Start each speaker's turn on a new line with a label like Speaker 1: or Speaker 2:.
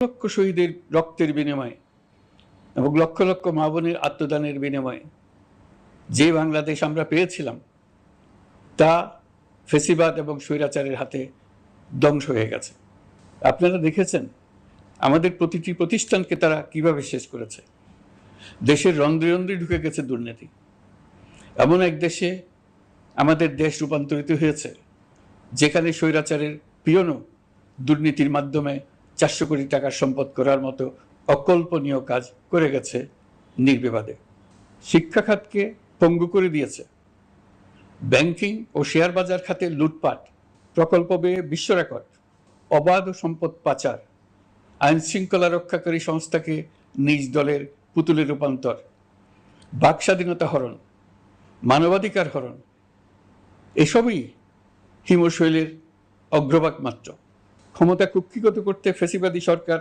Speaker 1: লক্ষ শহীদের রক্তের বিনিময়ে এবং লক্ষ লক্ষ মা বোনের আত্মদানের বিনিময়ে যে বাংলাদেশ আমরা পেয়েছিলাম তা ফেসিবাদ এবং স্বৈরাচারের হাতে ধ্বংস হয়ে গেছে। আপনারা দেখেছেন আমাদের প্রতিটি প্রতিষ্ঠানকে তারা কিভাবে শেষ করেছে। দেশের রন্ধ্রে রন্ধ্রে ঢুকে গেছে দুর্নীতি। এমন এক দেশে আমাদের দেশ রূপান্তরিত হয়েছে যেখানে স্বৈরাচারের পিয়নও দুর্নীতির মাধ্যমে 400 কোটি টাকার সম্পদ করার মতো অকল্পনীয় কাজ করে গেছে নির্বিবাদে। শিক্ষা খাতকে পঙ্গু করে দিয়েছে। ব্যাংকিং ও শেয়ার বাজার খাতে লুটপাট, প্রকল্প ব্যয়ে বিশ্ব রেকর্ড, অবাধ সম্পদ পাচার, আইন শৃঙ্খলা রক্ষাকারী সংস্থাকে নিজ দলের পুতুলে রূপান্তর, বাক স্বাধীনতা হরণ, মানবাধিকার হরণ, এসবই হিমশৈলের অগ্রভাগ মাত্র। ক্ষমতা কুক্ষিগত করতে ফ্যাসিবাদী সরকার